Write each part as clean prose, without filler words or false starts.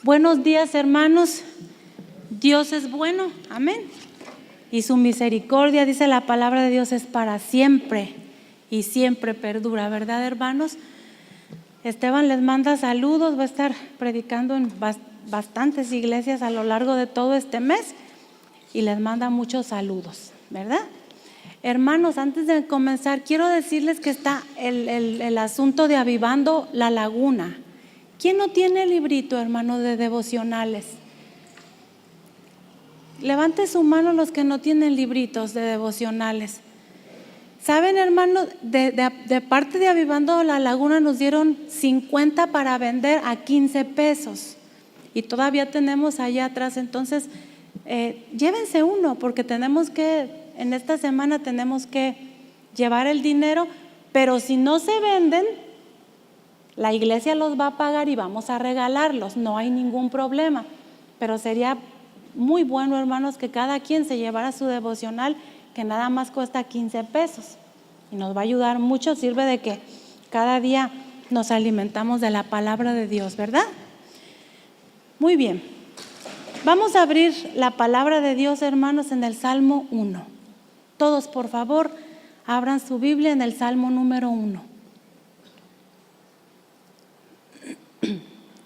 Buenos días, hermanos. Dios es bueno, amén. Y su misericordia, dice la palabra de Dios, es para siempre y siempre perdura, ¿verdad, hermanos? Esteban les manda saludos, va a estar predicando en bastantes iglesias a lo largo de todo este mes y les manda muchos saludos, ¿verdad? Hermanos, antes de comenzar, quiero decirles que está el asunto de Avivando la Laguna. ¿Quién no tiene el librito, hermano, de devocionales? Levante su mano los que no tienen libritos de devocionales. ¿Saben, hermanos? De parte de Avivando la Laguna nos dieron 50 para vender a 15 pesos. Y todavía tenemos allá atrás. Entonces, llévense uno, porque en esta semana tenemos que llevar el dinero. Pero si no se venden, la iglesia los va a pagar y vamos a regalarlos. No hay ningún problema. Pero sería muy bueno, hermanos, que cada quien se llevara su devocional, que nada más cuesta 15 pesos y nos va a ayudar mucho. Sirve de que cada día nos alimentamos de la palabra de Dios, ¿verdad? Muy bien, vamos a abrir la palabra de Dios, hermanos, en el Salmo 1. Todos, por favor, abran su Biblia en el Salmo número 1.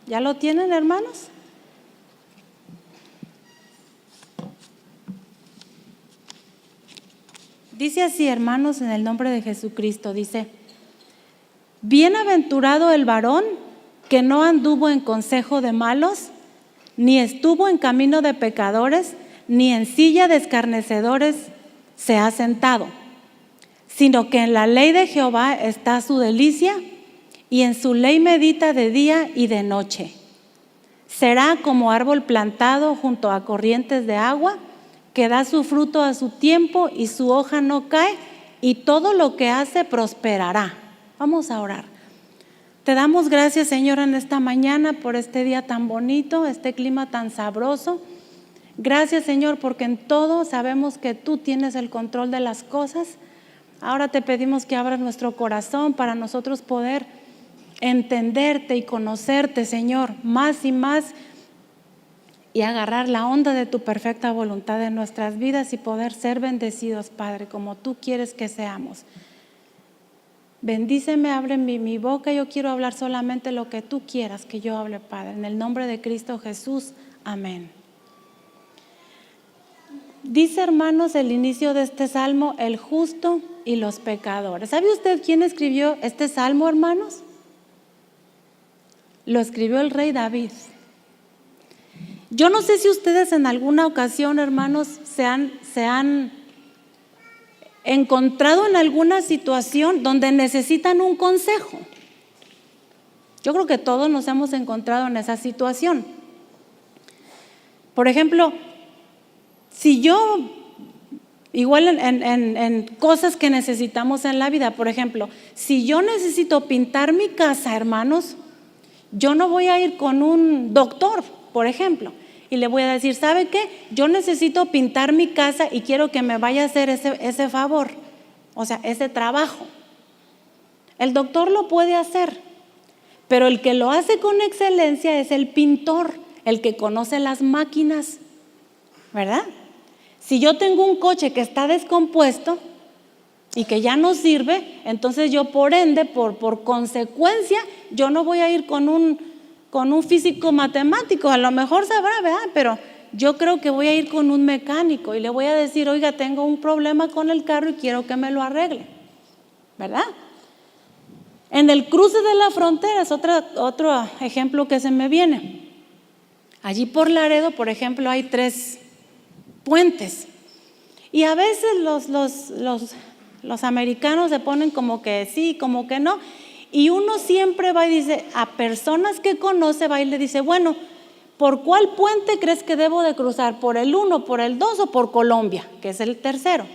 ¿Ya lo tienen, hermanos? Dice así, hermanos, en el nombre de Jesucristo, dice: bienaventurado el varón que no anduvo en consejo de malos, ni estuvo en camino de pecadores, ni en silla de escarnecedores se ha sentado, sino que en la ley de Jehová está su delicia, y en su ley medita de día y de noche. Será como árbol plantado junto a corrientes de agua, que da su fruto a su tiempo y su hoja no cae, y todo lo que hace prosperará. Vamos a orar. Te damos gracias, Señor, en esta mañana por este día tan bonito, este clima tan sabroso. Gracias, Señor, porque en todo sabemos que tú tienes el control de las cosas. Ahora te pedimos que abras nuestro corazón para nosotros poder entenderte y conocerte, Señor, más y más, y agarrar la onda de tu perfecta voluntad en nuestras vidas y poder ser bendecidos, Padre, como tú quieres que seamos. Bendíceme, abre mi boca, yo quiero hablar solamente lo que tú quieras que yo hable, Padre, en el nombre de Cristo Jesús, amén. Dice, hermanos, el inicio de este salmo: el justo y los pecadores. ¿Sabe usted quién escribió este salmo, hermanos? Lo escribió el rey David. Yo no sé si ustedes en alguna ocasión, hermanos, se han encontrado en alguna situación donde necesitan un consejo. Yo creo que todos nos hemos encontrado en esa situación. Por ejemplo, si yo, igual en cosas que necesitamos en la vida, por ejemplo, si yo necesito pintar mi casa, hermanos, yo no voy a ir con un doctor, por ejemplo, y le voy a decir: ¿sabe qué? Yo necesito pintar mi casa y quiero que me vaya a hacer ese favor, o sea, ese trabajo. El doctor lo puede hacer, pero el que lo hace con excelencia es el pintor, el que conoce las máquinas, ¿verdad? Si yo tengo un coche que está descompuesto y que ya no sirve, entonces yo por ende, por consecuencia, yo no voy a ir con un físico matemático, a lo mejor sabrá, ¿verdad? Pero yo creo que voy a ir con un mecánico y le voy a decir: oiga, tengo un problema con el carro y quiero que me lo arregle, ¿verdad? En el cruce de la frontera es otro ejemplo que se me viene. Allí por Laredo, por ejemplo, hay 3 puentes y a veces los americanos se ponen como que sí, como que no. Y uno siempre va y dice a personas que conoce, va y le dice: bueno, ¿por cuál puente crees que debo de cruzar? ¿Por el 1, por el 2 o por Colombia, que es el tercero?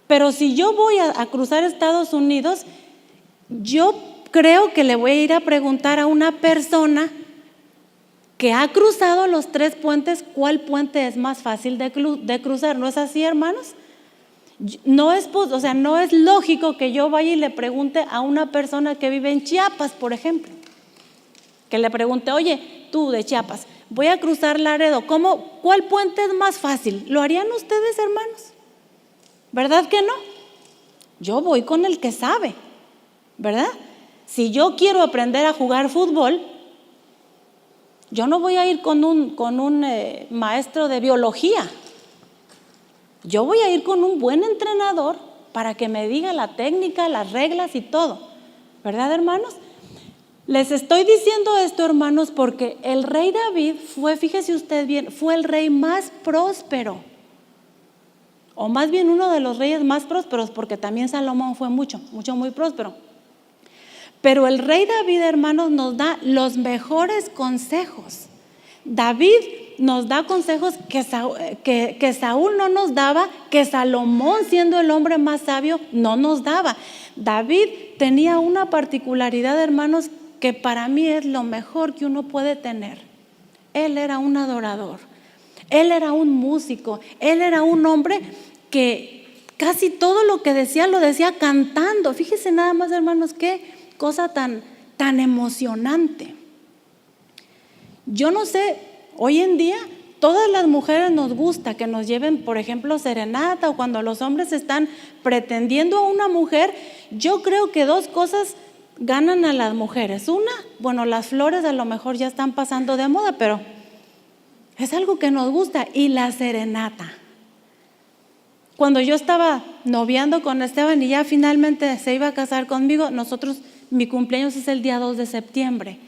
Pero si yo voy a cruzar Estados Unidos, yo creo que le voy a ir a preguntar a una persona que ha cruzado los 3 puentes, ¿cuál puente es más fácil de cruzar? ¿No es así, hermanos? No es lógico que yo vaya y le pregunte a una persona que vive en Chiapas, por ejemplo, que le pregunte: oye, tú de Chiapas, voy a cruzar Laredo, ¿cuál puente es más fácil? ¿Lo harían ustedes, hermanos? ¿Verdad que no? Yo voy con el que sabe, ¿verdad? Si yo quiero aprender a jugar fútbol, yo no voy a ir con un maestro de biología. Yo voy a ir con un buen entrenador para que me diga la técnica, las reglas y todo. ¿Verdad, hermanos? Les estoy diciendo esto, hermanos, porque el rey David fíjese usted bien, fue el rey más próspero. O más bien uno de los reyes más prósperos, porque también Salomón fue muy próspero. Pero el rey David, hermanos, nos da los mejores consejos. David nos da consejos que Saúl no nos daba, que Salomón, siendo el hombre más sabio, no nos daba. David tenía una particularidad, hermanos, que para mí es lo mejor que uno puede tener. Él era un adorador, él era un músico, él era un hombre que casi todo lo que decía lo decía cantando. Fíjese nada más, hermanos, qué cosa tan emocionante. Yo no sé, hoy en día todas las mujeres nos gusta que nos lleven, por ejemplo, serenata, o cuando los hombres están pretendiendo a una mujer. Yo creo que dos cosas ganan a las mujeres. Una, bueno, las flores a lo mejor ya están pasando de moda, pero es algo que nos gusta. Y la serenata. Cuando yo estaba noviando con Esteban y ya finalmente se iba a casar conmigo, mi cumpleaños es el día 2 de septiembre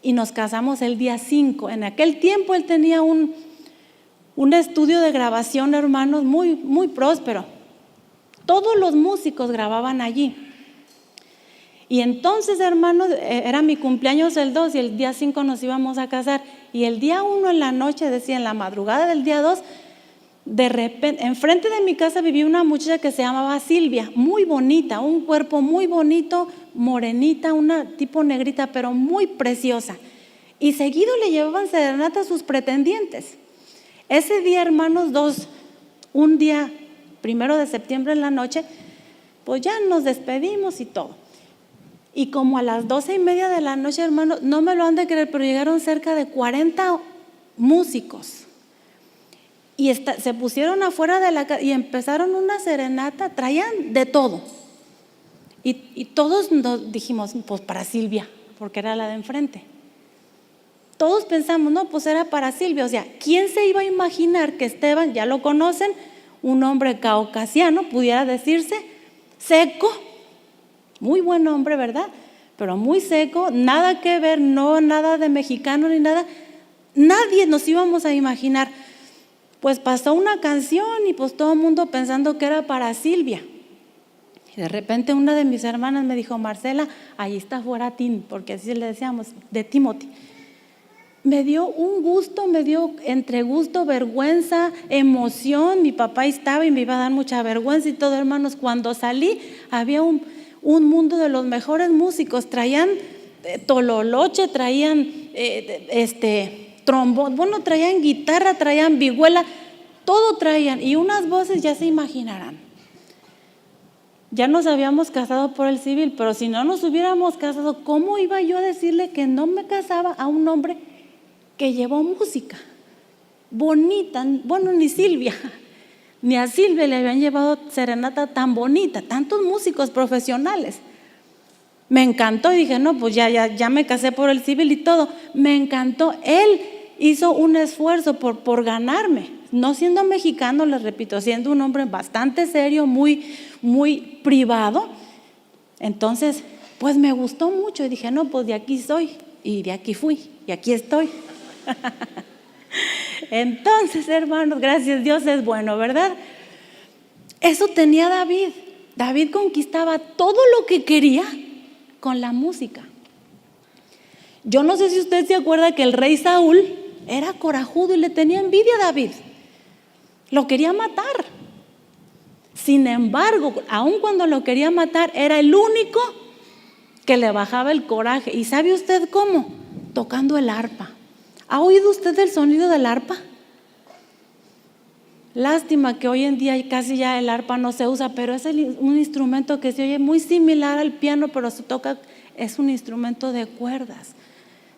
y nos casamos el día 5. En aquel tiempo él tenía un estudio de grabación, hermanos, muy, muy próspero. Todos los músicos grababan allí. Y entonces, hermanos, era mi cumpleaños el 2 y el día 5 nos íbamos a casar. Y el día 1 en la noche, decía, en la madrugada del día 2, de repente, enfrente de mi casa vivía una muchacha que se llamaba Silvia, muy bonita, un cuerpo muy bonito, morenita, una tipo negrita, pero muy preciosa. Y seguido le llevaban serenata a sus pretendientes. Ese día, hermanos, un día 1 de septiembre en la noche, pues ya nos despedimos y todo. Y como a las 12:30 de la noche, hermanos, no me lo han de creer, pero llegaron cerca de 40 músicos. Y se pusieron afuera de la casa y empezaron una serenata, traían de todo. Y todos nos dijimos, pues para Silvia, porque era la de enfrente. Todos pensamos, no, pues era para Silvia. O sea, ¿quién se iba a imaginar que Esteban, ya lo conocen, un hombre caucasiano, pudiera decirse, seco, muy buen hombre, ¿verdad? Pero muy seco, nada que ver, no nada de mexicano ni nada. Nadie nos íbamos a imaginar. Pues pasó una canción y pues todo el mundo pensando que era para Silvia. Y de repente una de mis hermanas me dijo, Marcela, ahí está fuera Tim, porque así le decíamos, de Timothy. Me dio un gusto, me dio entre gusto, vergüenza, emoción. Mi papá estaba y me iba a dar mucha vergüenza y todo, hermanos. Cuando salí había un mundo de los mejores músicos. Traían tololoche, traían trombón, bueno, traían guitarra, traían vihuela, todo traían, y unas voces, ya se imaginarán. Ya nos habíamos casado por el civil, pero si no nos hubiéramos casado, ¿cómo iba yo a decirle que no me casaba a un hombre que llevó música bonita? Bueno, ni a Silvia le habían llevado serenata tan bonita, tantos músicos profesionales. Me encantó y dije, no, pues ya me casé por el civil y todo. Me encantó. Él hizo un esfuerzo por ganarme, no siendo mexicano, les repito, siendo un hombre bastante serio, muy, muy privado. Entonces, pues me gustó mucho y dije, no, pues de aquí soy y de aquí fui y aquí estoy. Entonces, hermanos, gracias, Dios es bueno, ¿verdad? Eso tenía David. David conquistaba todo lo que quería con la música. Yo no sé si usted se acuerda que el rey Saúl era corajudo y le tenía envidia a David. Lo quería matar. Sin embargo, aun cuando lo quería matar, era el único que le bajaba el coraje. ¿Y sabe usted cómo? Tocando el arpa. ¿Ha oído usted el sonido del arpa? Lástima que hoy en día casi ya el arpa no se usa, pero es un instrumento que se oye muy similar al piano, pero se toca, es un instrumento de cuerdas.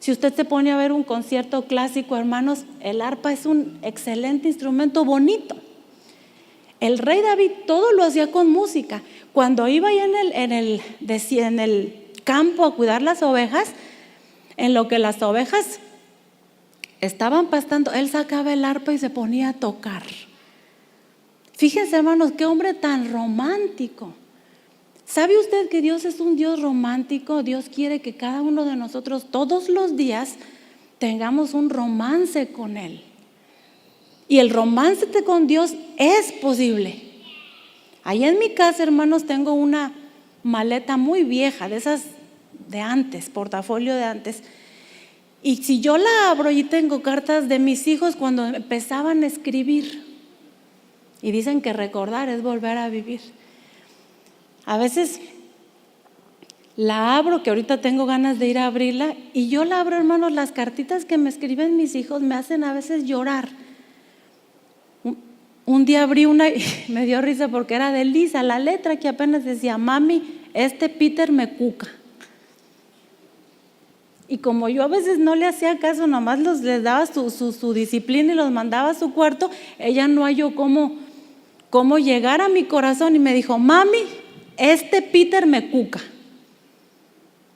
Si usted se pone a ver un concierto clásico, hermanos, el arpa es un excelente instrumento bonito. El rey David todo lo hacía con música. Cuando iba ahí en el campo a cuidar las ovejas, en lo que las ovejas estaban pastando, él sacaba el arpa y se ponía a tocar. Fíjense, hermanos, qué hombre tan romántico. ¿Sabe usted que Dios es un Dios romántico? Dios quiere que cada uno de nosotros todos los días tengamos un romance con Él. Y el romance con Dios es posible. Ahí en mi casa, hermanos, tengo una maleta muy vieja, de esas de antes, portafolio de antes. Y si yo la abro, y tengo cartas de mis hijos cuando empezaban a escribir. Y dicen que recordar es volver a vivir. A veces la abro, que ahorita tengo ganas de ir a abrirla, y yo la abro, hermanos, las cartitas que me escriben mis hijos me hacen a veces llorar. Un día abrí una y me dio risa porque era de Lisa, la letra que apenas decía: mami, Peter me cuca. Y como yo a veces no le hacía caso, nomás les daba su disciplina y los mandaba a su cuarto, ella no halló cómo llegar a mi corazón y me dijo: mami, Peter me cuca.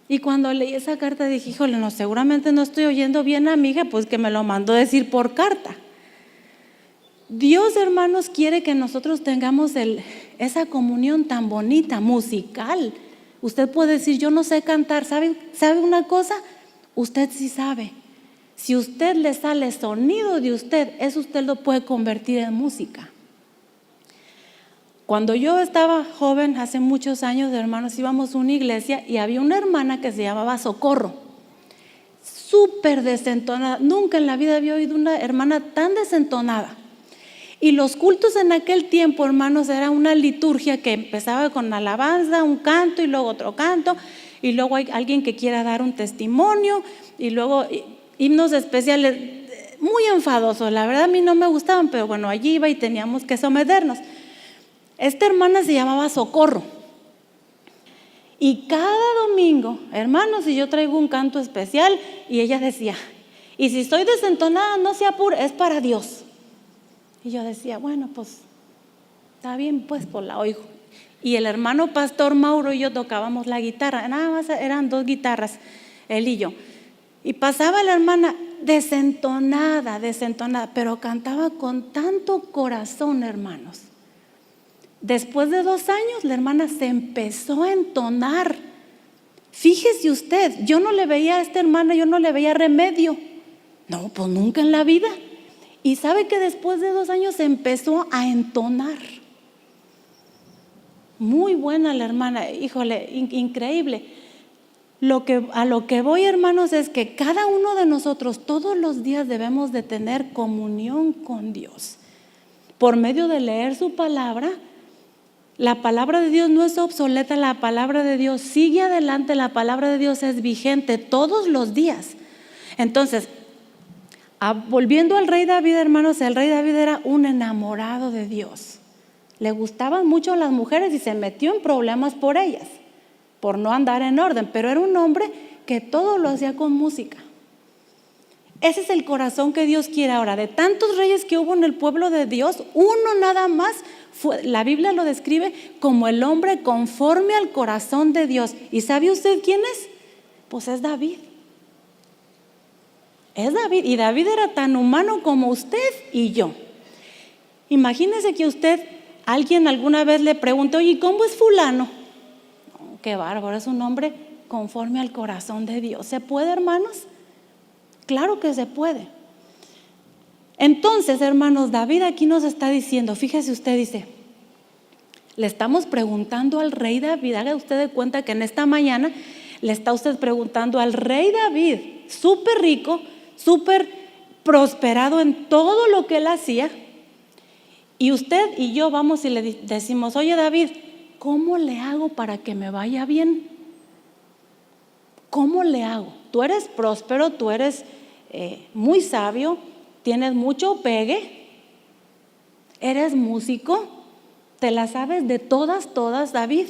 Y cuando leí esa carta dije: híjole, no, seguramente no estoy oyendo bien a mi hija, pues que me lo mandó decir por carta. Dios, hermanos, quiere que nosotros tengamos esa comunión tan bonita, musical. Usted puede decir: yo no sé cantar. ¿Sabe una cosa? Usted sí sabe. Si usted le sale sonido de usted, eso usted lo puede convertir en música. Cuando yo estaba joven, hace muchos años, hermanos, íbamos a una iglesia y había una hermana que se llamaba Socorro. Súper desentonada. Nunca en la vida había oído una hermana tan desentonada. Y los cultos en aquel tiempo, hermanos, era una liturgia que empezaba con alabanza, un canto y luego otro canto, y luego hay alguien que quiera dar un testimonio, y luego himnos especiales muy enfadosos. La verdad a mí no me gustaban, pero bueno, allí iba y teníamos que someternos. Esta hermana se llamaba Socorro. Y cada domingo, hermanos, si yo traigo un canto especial, y ella decía: y si estoy desentonada, no se apure, es para Dios. Y yo decía: bueno, pues está bien, pues la oigo. Y el hermano pastor Mauro y yo tocábamos la guitarra, nada más eran 2 guitarras, él y yo. Y pasaba la hermana desentonada, pero cantaba con tanto corazón, hermanos. Después de 2 años, la hermana se empezó a entonar. Fíjese usted, yo no le veía a esta hermana, yo no le veía remedio. No, pues nunca en la vida. Y sabe que después de 2 años se empezó a entonar. Muy buena la hermana, híjole, increíble. A lo que voy, hermanos, es que cada uno de nosotros todos los días debemos de tener comunión con Dios. Por medio de leer su palabra. La palabra de Dios no es obsoleta, la palabra de Dios sigue adelante, la palabra de Dios es vigente todos los días. Entonces, volviendo al rey David, hermanos, el rey David era un enamorado de Dios. Le gustaban mucho las mujeres y se metió en problemas por ellas, por no andar en orden, pero era un hombre que todo lo hacía con música. Ese es el corazón que Dios quiere ahora. De tantos reyes que hubo en el pueblo de Dios, uno nada más la Biblia lo describe como el hombre conforme al corazón de Dios. ¿Y sabe usted quién es? Pues es David. Es David. Y David era tan humano como usted y yo. Imagínese que alguien alguna vez le pregunte: oye, ¿cómo es fulano? Oh, qué bárbaro, es un hombre conforme al corazón de Dios. ¿Se puede, hermanos? Claro que se puede. Entonces, hermanos, David aquí nos está diciendo, fíjese usted, dice, le estamos preguntando al rey David, haga usted de cuenta que en esta mañana le está usted preguntando al rey David, súper rico, súper prosperado en todo lo que él hacía, y usted y yo vamos y le decimos: oye, David, ¿cómo le hago para que me vaya bien? ¿Cómo le hago? Tú eres próspero, tú eres muy sabio, tienes mucho pegue, eres músico, te la sabes de todas, David.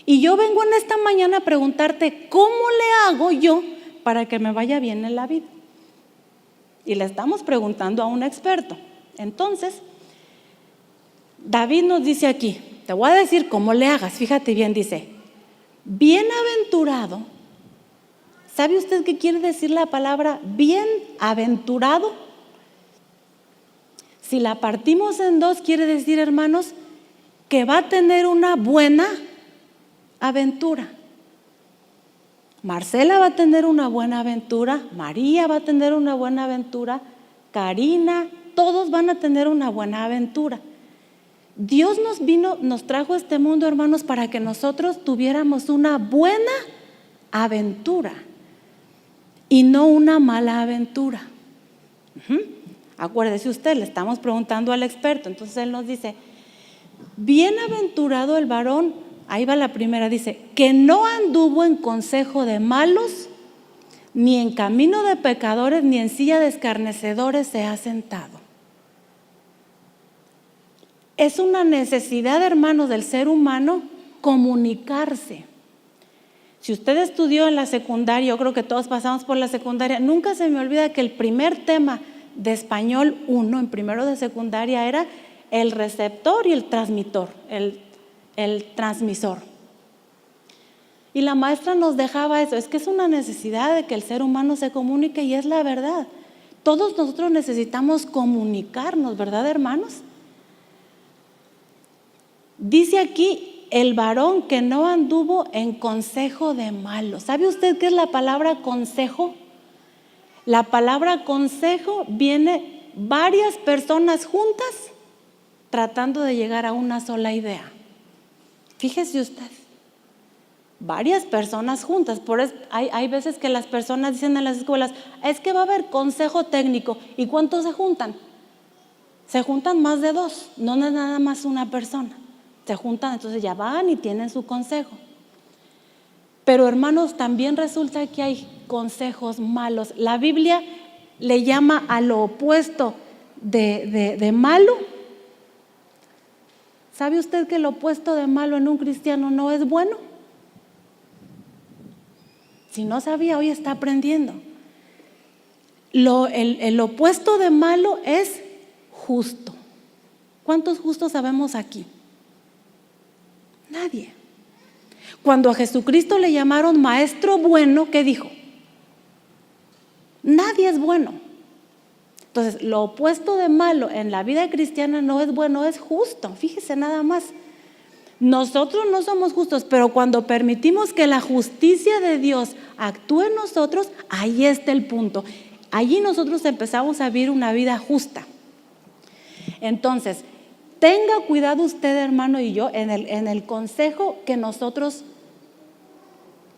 Y yo vengo en esta mañana a preguntarte: ¿cómo le hago yo para que me vaya bien en la vida? Y le estamos preguntando a un experto. Entonces, David nos dice aquí, te voy a decir cómo le hagas, fíjate bien, dice, bienaventurado. ¿Sabe usted qué quiere decir la palabra bienaventurado? Si la partimos en dos, quiere decir, hermanos, que va a tener una buena aventura. Marcela va a tener una buena aventura, María va a tener una buena aventura, Karina, todos van a tener una buena aventura. Dios nos trajo a este mundo, hermanos, para que nosotros tuviéramos una buena aventura y no una mala aventura. Acuérdese usted, le estamos preguntando al experto, entonces él nos dice, bienaventurado el varón, ahí va la primera, dice, que no anduvo en consejo de malos, ni en camino de pecadores, ni en silla de escarnecedores se ha sentado. Es una necesidad, hermanos, del ser humano comunicarse. Si usted estudió en la secundaria, yo creo que todos pasamos por la secundaria, nunca se me olvida que el primer tema de español 1 en primero de secundaria era el receptor y el transmisor, el transmisor. Y la maestra nos dejaba eso, es que es una necesidad de que el ser humano se comunique y es la verdad. Todos nosotros necesitamos comunicarnos, ¿verdad, hermanos? Dice aquí, el varón que no anduvo en consejo de malos. ¿Sabe usted qué es la palabra consejo? La palabra consejo viene varias personas juntas tratando de llegar a una sola idea. Fíjese usted, varias personas juntas. Por eso hay veces que las personas dicen en las escuelas, es que va a haber consejo técnico. ¿Y cuántos se juntan? Se juntan más de dos, no es nada más una persona. Se juntan, entonces ya van y tienen su consejo. Pero hermanos, también resulta que hay consejos malos. La Biblia le llama a lo opuesto de malo. ¿Sabe usted que lo opuesto de malo en un cristiano no es bueno? Si no sabía, hoy está aprendiendo. El opuesto de malo es justo. ¿Cuántos justos sabemos aquí? Nadie. Cuando a Jesucristo le llamaron maestro bueno, ¿qué dijo? Nadie es bueno. Entonces, lo opuesto de malo en la vida cristiana no es bueno, es justo. Fíjese nada más. Nosotros no somos justos, pero cuando permitimos que la justicia de Dios actúe en nosotros, ahí está el punto. Allí nosotros empezamos a vivir una vida justa. Entonces, tenga cuidado usted, hermano, y yo en el consejo que nosotros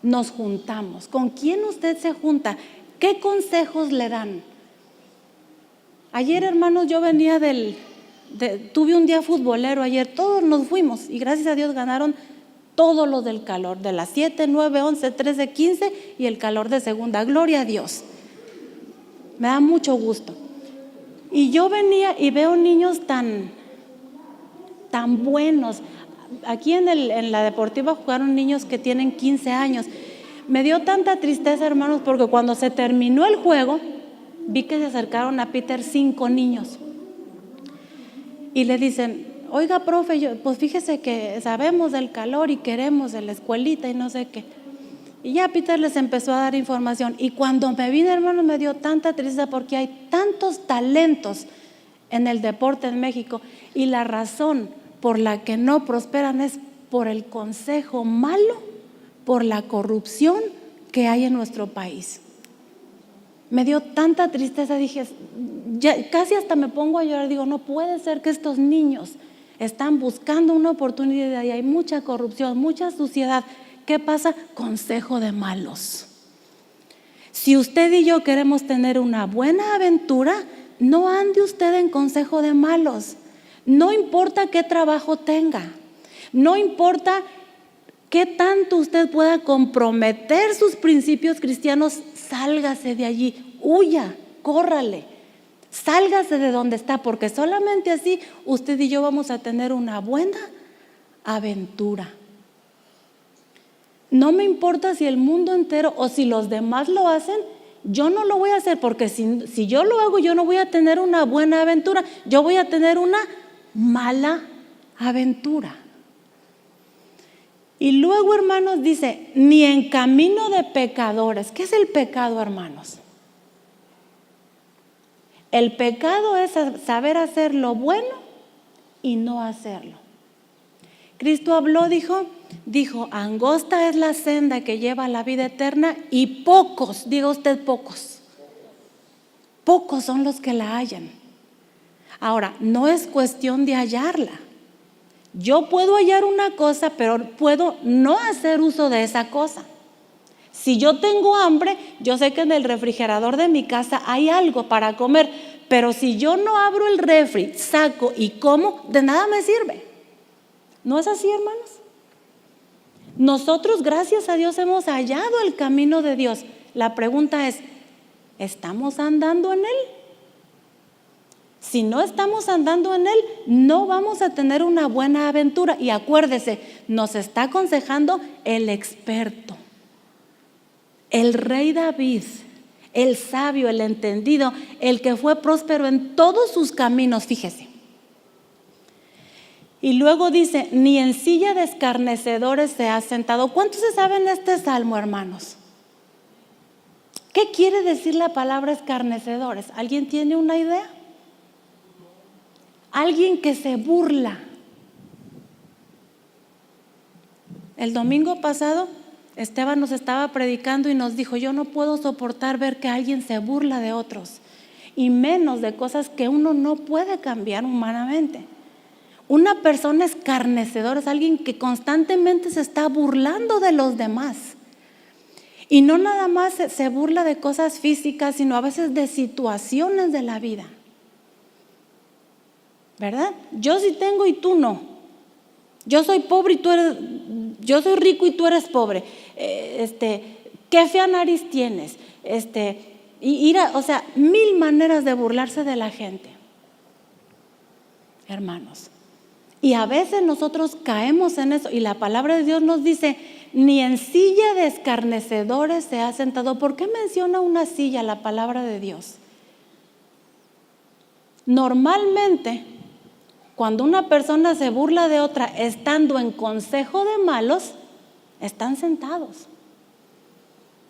nos juntamos. ¿Con quién usted se junta? ¿Qué consejos le dan? Ayer, hermanos, yo venía tuve un día futbolero ayer, todos nos fuimos y gracias a Dios ganaron todos los del calor, de las 7, 9, 11, 13, 15 y el calor de segunda. Gloria a Dios. Me da mucho gusto. Y yo venía y veo niños tan buenos. Aquí en la deportiva jugaron niños que tienen 15 años. Me dio tanta tristeza, hermanos, porque cuando se terminó el juego, vi que se acercaron a Peter 5 niños. Y le dicen, oiga, profe, pues fíjese que sabemos del calor y queremos de la escuelita y no sé qué. Y ya Peter les empezó a dar información. Y cuando me vine, hermanos, me dio tanta tristeza porque hay tantos talentos en el deporte en México. Y la razón por la que no prosperan es por el consejo malo, por la corrupción que hay en nuestro país. Me dio tanta tristeza, dije, ya, casi hasta me pongo a llorar, digo, no puede ser que estos niños están buscando una oportunidad y hay mucha corrupción, mucha suciedad. ¿Qué pasa? Consejo de malos. Si usted y yo queremos tener una buena aventura, no ande usted en consejo de malos. No importa qué trabajo tenga, no importa qué tanto usted pueda comprometer sus principios cristianos, sálgase de allí, huya, córrale, sálgase de donde está, porque solamente así usted y yo vamos a tener una buena aventura. no me importa si el mundo entero o si los demás lo hacen, yo no lo voy a hacer, porque si yo lo hago, yo no voy a tener una buena aventura, yo voy a tener una mala aventura. Y luego, hermanos, dice, ni en camino de pecadores. ¿Qué es el pecado, hermanos? El pecado es saber hacer lo bueno y no hacerlo. Cristo habló, dijo, angosta es la senda que lleva a la vida eterna y pocos, diga usted pocos son los que la hallan. Ahora, no es cuestión de hallarla. Yo puedo hallar una cosa, pero puedo no hacer uso de esa cosa. Si yo tengo hambre, yo sé que en el refrigerador de mi casa hay algo para comer, pero si yo no abro el refri, saco y como, de nada me sirve. ¿No es así, hermanos? Nosotros, gracias a Dios, hemos hallado el camino de Dios. La pregunta es, ¿estamos andando en él? Si no estamos andando en él, no vamos a tener una buena aventura. Y acuérdese, nos está aconsejando el experto, el rey David, el sabio, el entendido, el que fue próspero en todos sus caminos, fíjese. Y luego dice, ni en silla de escarnecedores se ha sentado. ¿Cuántos se saben este salmo, hermanos? ¿Qué quiere decir la palabra escarnecedores? ¿Alguien tiene una idea? Alguien que se burla. El domingo pasado Esteban nos estaba predicando y nos dijo, yo no puedo soportar ver que alguien se burla de otros, y menos de cosas que uno no puede cambiar humanamente. Una persona escarnecedora es alguien que constantemente se está burlando de los demás. Y no nada más se burla de cosas físicas, sino a veces de situaciones de la vida. ¿Verdad? Yo sí tengo y tú no. Yo soy pobre y tú eres, yo soy rico y tú eres pobre. ¿Qué fea nariz tienes? O sea, mil maneras de burlarse de la gente, hermanos. Y a veces nosotros caemos en eso, y la palabra de Dios nos dice, ni en silla de escarnecedores se ha sentado. ¿Por qué menciona una silla la palabra de Dios? Normalmente, cuando una persona se burla de otra estando en consejo de malos, están sentados.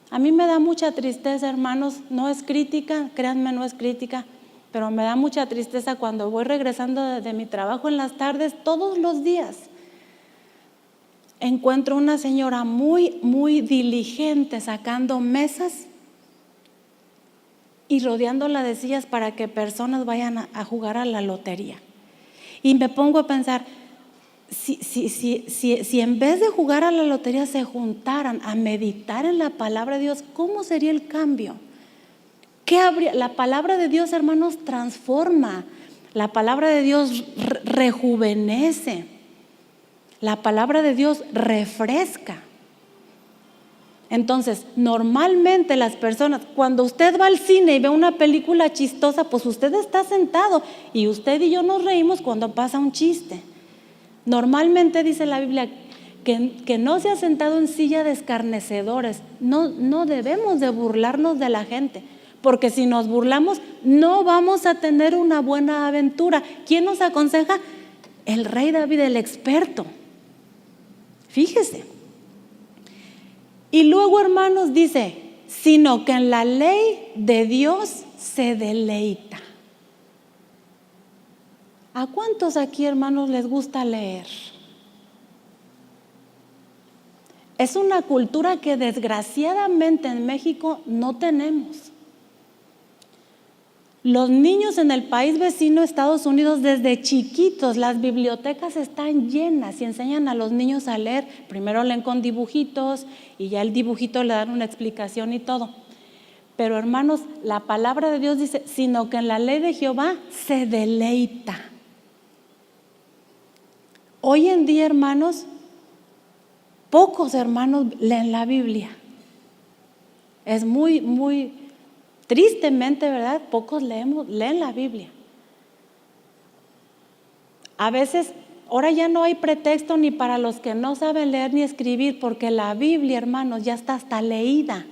A mí me da mucha tristeza, hermanos, no es crítica, créanme, no es crítica, pero me da mucha tristeza cuando voy regresando de mi trabajo en las tardes, todos los días. Encuentro una señora muy, muy diligente sacando mesas y rodeándola de sillas para que personas vayan a jugar a la lotería. Y me pongo a pensar, si en vez de jugar a la lotería se juntaran a meditar en la palabra de Dios, ¿cómo sería el cambio? ¿Qué habría? La palabra de Dios, hermanos, transforma. La palabra de Dios rejuvenece. La palabra de Dios refresca. Entonces, normalmente las personas, cuando usted va al cine y ve una película chistosa, pues usted está sentado y usted y yo nos reímos cuando pasa un chiste. Normalmente dice la Biblia que no se ha sentado en silla de escarnecedores. No debemos de burlarnos de la gente, porque si nos burlamos no vamos a tener una buena aventura. ¿Quién nos aconseja? El rey David, el experto. Fíjese. Y luego, hermanos, dice, sino que en la ley de Dios se deleita. ¿A cuántos aquí, hermanos, les gusta leer? Es una cultura que desgraciadamente en México no tenemos. Los niños en el país vecino, Estados Unidos, desde chiquitos, las bibliotecas están llenas y enseñan a los niños a leer. Primero leen con dibujitos y ya el dibujito le dan una explicación y todo. Pero, hermanos, la palabra de Dios dice, sino que en la ley de Jehová se deleita. Hoy en día, hermanos, pocos hermanos leen la Biblia. Es muy tristemente, ¿verdad? Pocos leen la Biblia. A veces Ahora ya no hay pretexto ni para los que no saben leer ni escribir, porque la Biblia, hermanos, ya está hasta leída.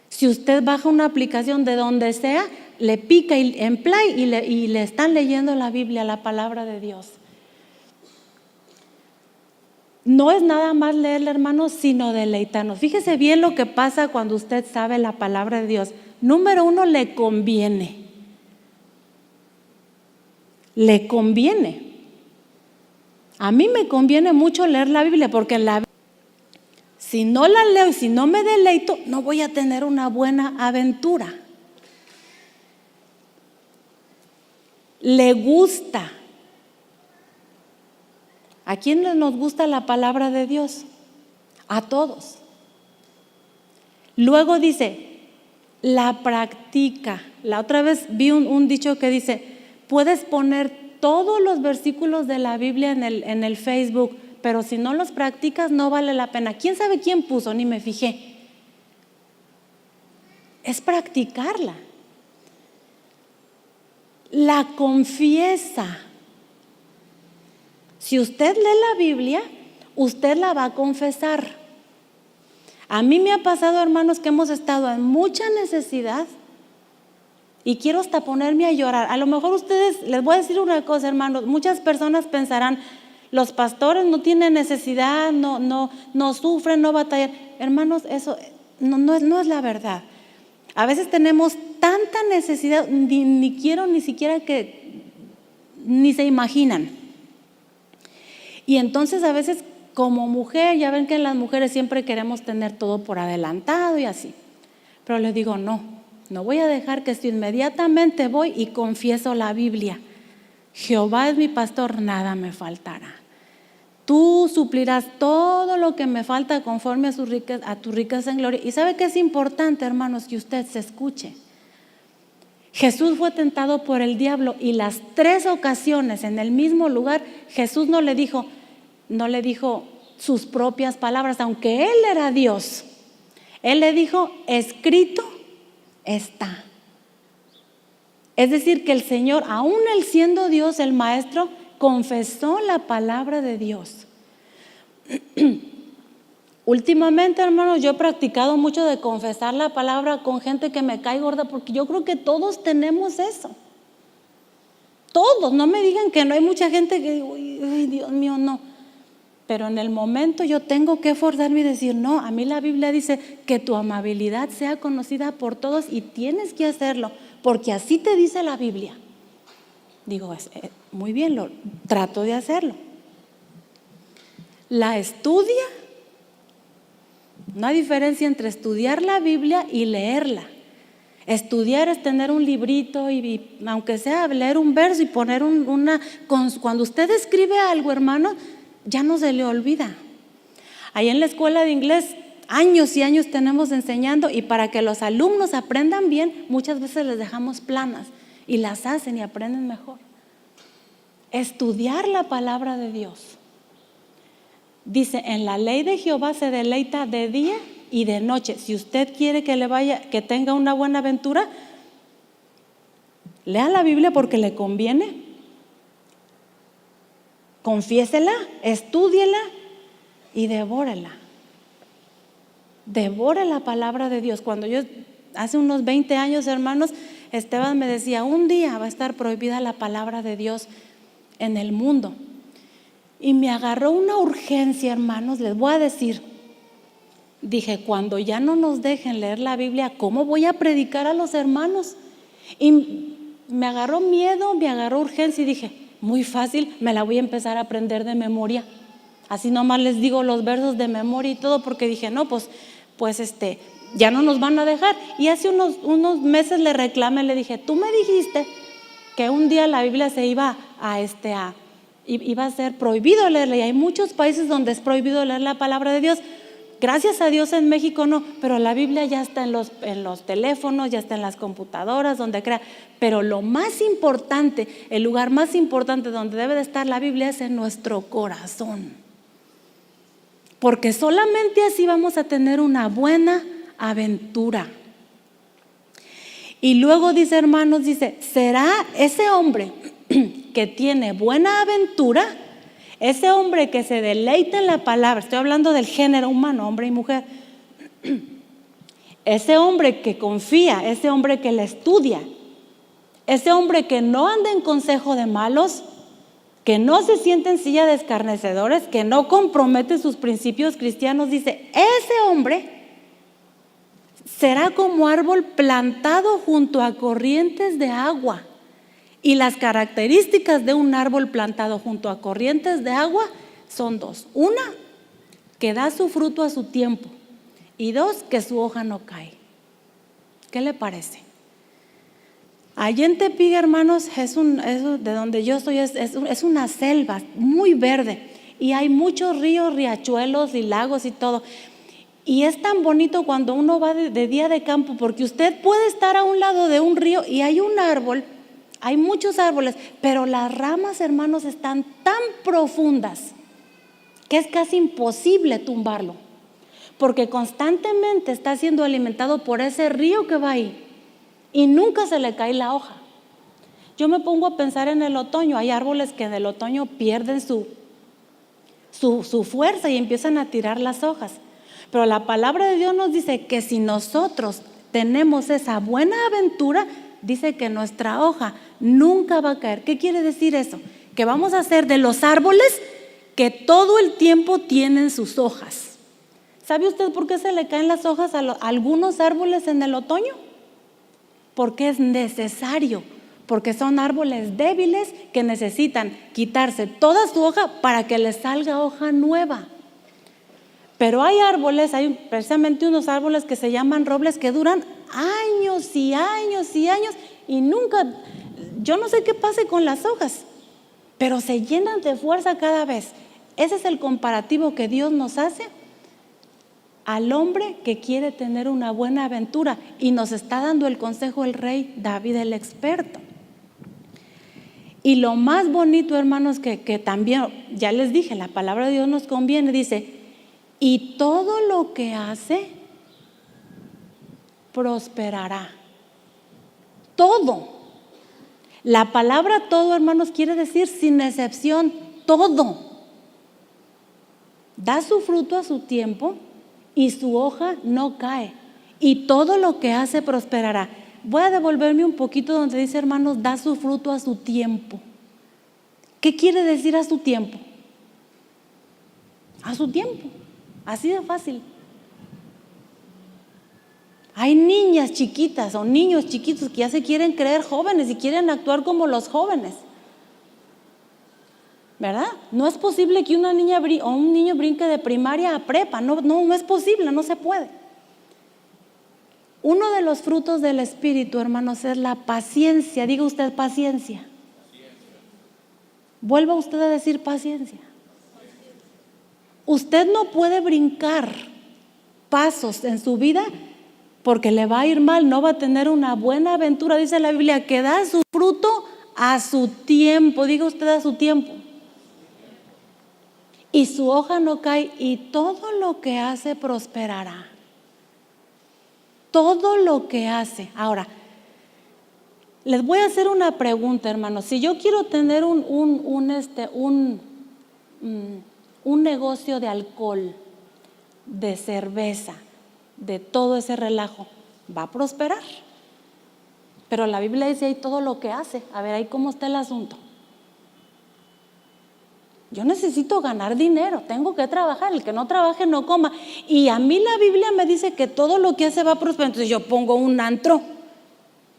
Si usted baja una aplicación de donde sea, le pica en play y le están leyendo la Biblia, la palabra de Dios. No es nada más leerla, hermanos, sino deleitarnos. Fíjese bien lo que pasa cuando usted sabe la palabra de Dios. Número 1, le conviene. Le conviene. A mí me conviene mucho leer la Biblia, porque si no la leo y si no me deleito, no voy a tener una buena aventura. Le gusta. ¿A quién nos gusta la palabra de Dios? A todos. Luego dice, la practica. La otra vez vi un dicho que dice, puedes poner todos los versículos de la Biblia en el Facebook, pero si no los practicas no vale la pena. ¿Quién sabe quién puso? Ni me fijé. Es practicarla. La confiesa. Si usted lee la Biblia, usted la va a confesar. A mí me ha pasado, hermanos, que hemos estado en mucha necesidad y quiero hasta ponerme a llorar. A lo mejor ustedes, les voy a decir una cosa, hermanos, muchas personas pensarán, los pastores no tienen necesidad, no sufren, no batallan. Hermanos, eso no es la verdad. A veces tenemos tanta necesidad, ni quiero ni siquiera que ni se imaginan. Y entonces a veces como mujer, ya ven que las mujeres siempre queremos tener todo por adelantado y así. Pero les digo, no voy a dejar que esto, inmediatamente voy y confieso la Biblia. Jehová es mi pastor, nada me faltará. Tú suplirás todo lo que me falta conforme a tu riqueza en gloria. Y ¿sabe qué es importante, hermanos? Que usted se escuche. Jesús fue tentado por el diablo y las 3 ocasiones en el mismo lugar, Jesús no le dijo sus propias palabras, aunque Él era Dios. Él le dijo, escrito está. Es decir, que el Señor, aún Él siendo Dios, el Maestro, confesó la palabra de Dios. Últimamente, hermanos, yo he practicado mucho de confesar la palabra con gente que me cae gorda, porque yo creo que todos tenemos eso. Todos, no me digan que no hay mucha gente que digo, ay, Dios mío, no. Pero en el momento yo tengo que esforzarme y decir, no, a mí la Biblia dice que tu amabilidad sea conocida por todos y tienes que hacerlo, porque así te dice la Biblia. Digo, muy bien, trato de hacerlo. La estudia. No hay diferencia entre estudiar la Biblia y leerla. Estudiar es tener un librito y aunque sea leer un verso y poner cuando usted escribe algo, hermano, ya no se le olvida. Ahí en la escuela de inglés, años y años tenemos enseñando, y para que los alumnos aprendan bien, muchas veces les dejamos planas y las hacen y aprenden mejor. Estudiar la palabra de Dios. Dice, en la ley de Jehová se deleita de día y de noche. Si usted quiere que tenga una buena aventura, lea la Biblia porque le conviene. Confiésela, estúdiela y devórela. Devore la palabra de Dios. Cuando yo, hace unos 20 años, hermanos, Esteban me decía, un día va a estar prohibida la palabra de Dios en el mundo. Y me agarró una urgencia, hermanos, les voy a decir. Dije, cuando ya no nos dejen leer la Biblia, ¿cómo voy a predicar a los hermanos? Y me agarró miedo, me agarró urgencia y dije, muy fácil, me la voy a empezar a aprender de memoria. Así nomás les digo los versos de memoria y todo, porque dije, no, pues ya no nos van a dejar. Y hace unos meses le reclamé, le dije, tú me dijiste que un día la Biblia se iba a ser prohibido leerla, y hay muchos países donde es prohibido leer la palabra de Dios. Gracias a Dios en México no, pero la Biblia ya está en los teléfonos, ya está en las computadoras, donde crea. Pero lo más importante, el lugar más importante donde debe de estar la Biblia es en nuestro corazón, porque solamente así vamos a tener una buena aventura. Y luego dice, hermanos, será ese hombre que tiene buena aventura Ese hombre que se deleita en la palabra, estoy hablando del género humano, hombre y mujer. Ese hombre que confía, ese hombre que le estudia, ese hombre que no anda en consejo de malos, que no se siente en silla de escarnecedores, que no compromete sus principios cristianos, dice, ese hombre será como árbol plantado junto a corrientes de agua. Y las características de un árbol plantado junto a corrientes de agua son dos. Una, que da su fruto a su tiempo. Y dos, que su hoja no cae. ¿Qué le parece? Allí en Tepic, hermanos, de donde yo estoy, es una selva muy verde. Y hay muchos ríos, riachuelos y lagos y todo. Y es tan bonito cuando uno va de día de campo, porque usted puede estar a un lado de un río y hay un árbol. Hay muchos árboles, pero las ramas, hermanos, están tan profundas que es casi imposible tumbarlo, porque constantemente está siendo alimentado por ese río que va ahí y nunca se le cae la hoja. Yo me pongo a pensar en el otoño. Hay árboles que en el otoño pierden su fuerza y empiezan a tirar las hojas, pero la palabra de Dios nos dice que si nosotros tenemos esa buena aventura, dice que nuestra hoja nunca va a caer. ¿Qué quiere decir eso? Que vamos a ser de los árboles que todo el tiempo tienen sus hojas. ¿Sabe usted por qué se le caen las hojas a algunos árboles en el otoño? Porque es necesario, porque son árboles débiles que necesitan quitarse toda su hoja para que les salga hoja nueva. Pero hay árboles, hay precisamente unos árboles que se llaman robles que duran años y años y años y nunca, yo no sé qué pase con las hojas, pero se llenan de fuerza cada vez. Ese es el comparativo que Dios nos hace al hombre que quiere tener una buena aventura, y nos está dando el consejo el rey David, el experto. Y lo más bonito, hermanos, que también, ya les dije, la palabra de Dios nos conviene, dice, y todo lo que hace prosperará. Todo. La palabra todo, hermanos, quiere decir sin excepción, todo. Da su fruto a su tiempo y su hoja no cae. Y todo lo que hace prosperará. Voy a devolverme un poquito donde dice, hermanos, da su fruto a su tiempo. ¿Qué quiere decir a su tiempo? A su tiempo. Así de fácil. Hay niñas chiquitas o niños chiquitos que ya se quieren creer jóvenes y quieren actuar como los jóvenes, ¿verdad? No es posible que una niña o un niño brinque de primaria a prepa. No es posible, no se puede. Uno de los frutos del Espíritu, hermanos, es la paciencia. Diga usted paciencia. Vuelva usted a decir paciencia. Usted no puede brincar pasos en su vida porque le va a ir mal, no va a tener una buena aventura. Dice la Biblia que da su fruto a su tiempo. Diga usted a su tiempo. Y su hoja no cae, y todo lo que hace prosperará. Todo lo que hace. Ahora, les voy a hacer una pregunta, hermanos. Si yo quiero tener un negocio de alcohol, de cerveza, de todo ese relajo, va a prosperar. Pero la Biblia dice ahí todo lo que hace. A ver, ahí cómo está el asunto. Yo necesito ganar dinero, tengo que trabajar, el que no trabaje no coma. Y a mí la Biblia me dice que todo lo que hace va a prosperar. Entonces yo pongo un antro,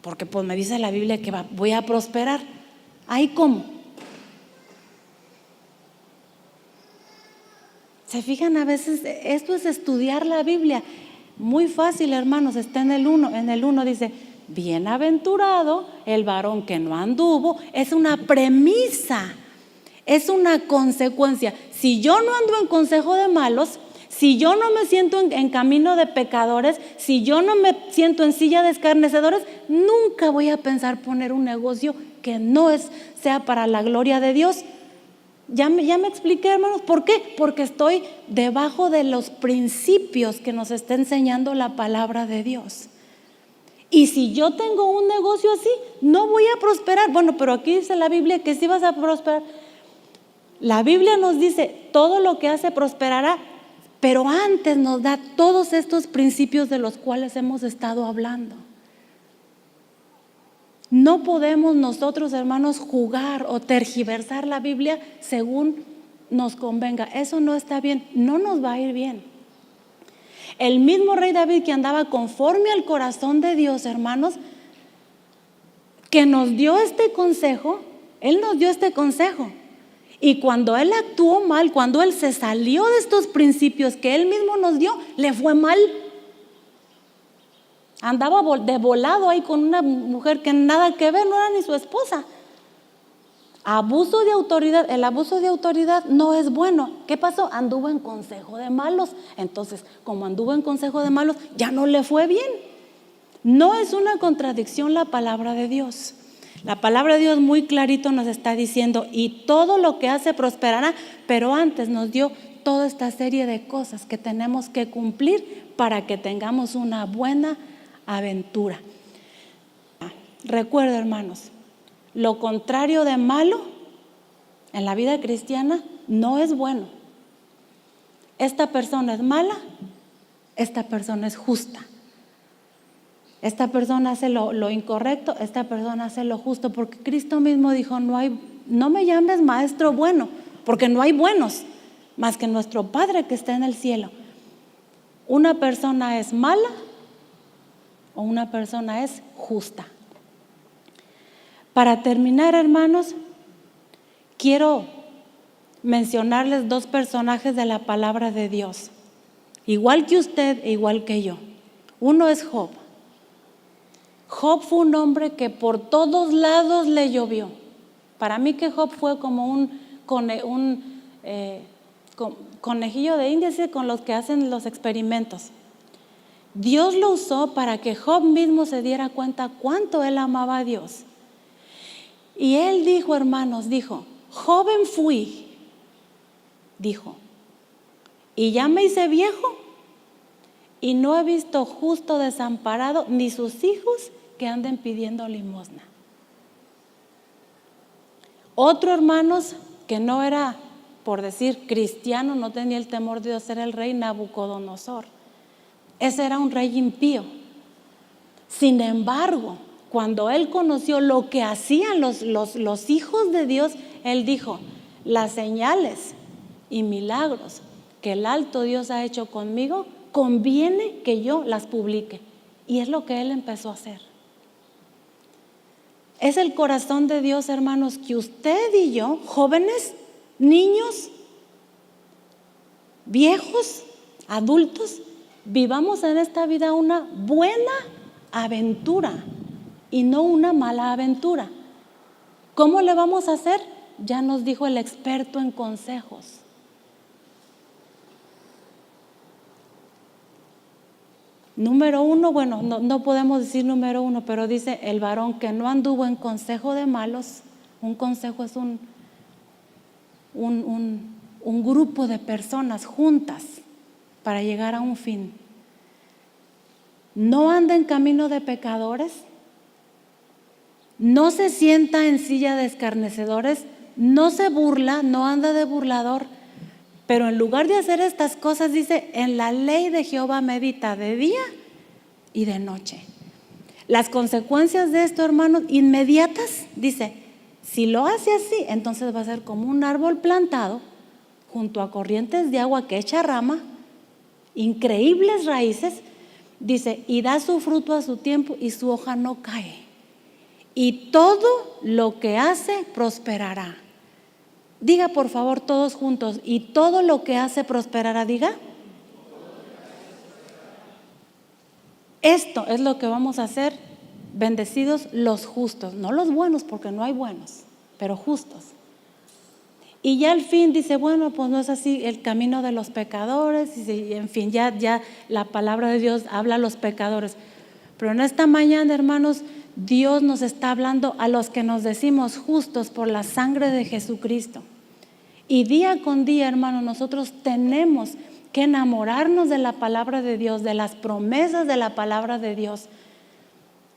porque pues me dice la Biblia que voy a prosperar. ¿Ahí cómo? ¿Se fijan? A veces esto es estudiar la Biblia. Muy fácil, hermanos, está en el 1. En el 1 dice, bienaventurado el varón que no anduvo. Es una premisa, es una consecuencia. Si yo no ando en consejo de malos, si yo no me siento en camino de pecadores, si yo no me siento en silla de escarnecedores, nunca voy a pensar poner un negocio que no sea para la gloria de Dios. Ya me expliqué, hermanos, ¿por qué? Porque estoy debajo de los principios que nos está enseñando la palabra de Dios. Y si yo tengo un negocio así, no voy a prosperar. Bueno, pero aquí dice la Biblia que sí vas a prosperar. La Biblia nos dice, todo lo que hace prosperará, pero antes nos da todos estos principios de los cuales hemos estado hablando. No podemos nosotros, hermanos, jugar o tergiversar la Biblia según nos convenga. Eso no está bien, no nos va a ir bien. El mismo rey David, que andaba conforme al corazón de Dios, hermanos, que nos dio este consejo, él nos dio este consejo. Y cuando él actuó mal, cuando él se salió de estos principios que él mismo nos dio, le fue mal. Andaba de volado ahí con una mujer que nada que ver, no era ni su esposa. Abuso de autoridad, el abuso de autoridad no es bueno. ¿Qué pasó? Anduvo en consejo de malos. Entonces, como anduvo en consejo de malos, ya no le fue bien. No es una contradicción la palabra de Dios. La palabra de Dios muy clarito nos está diciendo, y todo lo que hace prosperará, pero antes nos dio toda esta serie de cosas que tenemos que cumplir para que tengamos una buena aventura. Recuerda, hermanos, lo contrario de malo en la vida cristiana no es bueno. Esta persona es mala, esta persona es justa. Esta persona hace lo incorrecto, esta persona hace lo justo, porque Cristo mismo dijo, no me llames maestro bueno, porque no hay buenos, más que nuestro Padre que está en el cielo. Una persona es mala o una persona es justa. Para terminar, hermanos, quiero mencionarles dos personajes de la palabra de Dios, igual que usted e igual que yo. Uno es Job. Job fue un hombre que por todos lados le llovió. Para mí que Job fue como un conejillo de Indias con los que hacen los experimentos. Dios lo usó para que Job mismo se diera cuenta cuánto él amaba a Dios. Y él dijo, hermanos, joven fui, dijo, y ya me hice viejo y no he visto justo desamparado ni sus hijos que anden pidiendo limosna. Otro, hermanos, que no era, por decir, cristiano, no tenía el temor de Dios, era el rey Nabucodonosor. Ese era un rey impío. Sin embargo, cuando él conoció lo que hacían los hijos de Dios, él dijo, las señales y milagros que el alto Dios ha hecho conmigo, conviene que yo las publique. Y es lo que él empezó a hacer. Es el corazón de Dios, hermanos, que usted y yo, jóvenes, niños, viejos, adultos, vivamos en esta vida una buena aventura y no una mala aventura. ¿Cómo le vamos a hacer? Ya nos dijo el experto en consejos. Número uno, bueno, no podemos decir número uno, pero dice el varón que no anduvo en consejo de malos. Un consejo es un grupo de personas juntas para llegar a un fin. No anda en camino de pecadores, no se sienta en silla de escarnecedores, no se burla, no anda de burlador, pero en lugar de hacer estas cosas, dice, en la ley de Jehová medita de día y de noche. Las consecuencias de esto, hermanos, inmediatas, dice, si lo hace así, entonces va a ser como un árbol plantado junto a corrientes de agua que echa rama, increíbles raíces, dice, y da su fruto a su tiempo y su hoja no cae. Y todo lo que hace prosperará. Diga por favor todos juntos, y todo lo que hace prosperará, diga. Esto es lo que vamos a hacer, bendecidos los justos, no los buenos porque no hay buenos, pero justos. Y ya al fin dice, bueno, pues no es así el camino de los pecadores, y en fin, ya la palabra de Dios habla a los pecadores. Pero en esta mañana, hermanos, Dios nos está hablando a los que nos decimos justos por la sangre de Jesucristo. Y día con día, hermanos, nosotros tenemos que enamorarnos de la palabra de Dios, de las promesas de la palabra de Dios,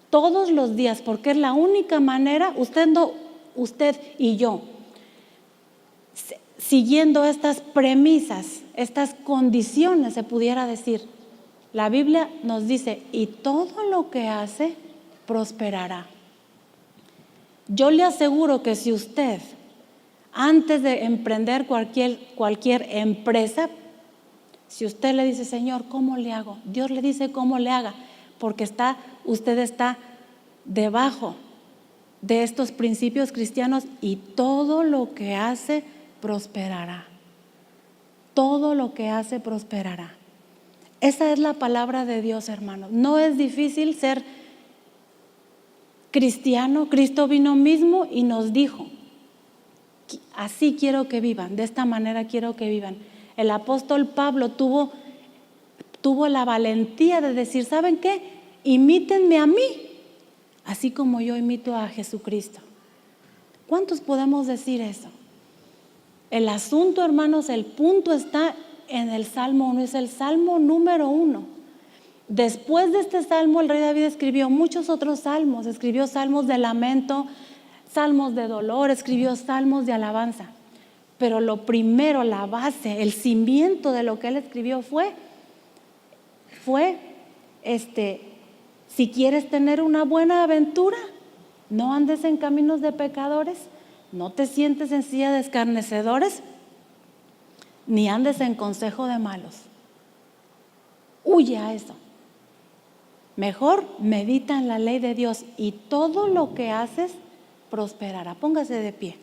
todos los días, porque es la única manera, usted y yo, siguiendo estas premisas, estas condiciones, se pudiera decir, la Biblia nos dice, y todo lo que hace prosperará. Yo le aseguro que si usted, antes de emprender cualquier empresa, si usted le dice, Señor, ¿cómo le hago? Dios le dice cómo le haga, porque usted está debajo de estos principios cristianos, y todo lo que hace prosperará. Todo lo que hace prosperará. Esa es la palabra de Dios, hermanos. No es difícil ser cristiano. Cristo vino mismo y nos dijo, así quiero que vivan, de esta manera quiero que vivan. El apóstol Pablo tuvo la valentía de decir, ¿saben qué? Imítenme a mí, así como yo imito a Jesucristo. ¿Cuántos podemos decir eso? El asunto, hermanos, el punto está en el Salmo 1, es el Salmo número 1. Después de este salmo, el rey David escribió muchos otros salmos, escribió salmos de lamento, salmos de dolor, escribió salmos de alabanza. Pero lo primero, la base, el cimiento de lo que él escribió fue si quieres tener una buena aventura, no andes en caminos de pecadores, no te sientes en silla de escarnecedores, ni andes en consejo de malos. Huye a eso. Mejor medita en la ley de Dios y todo lo que haces prosperará. Póngase de pie.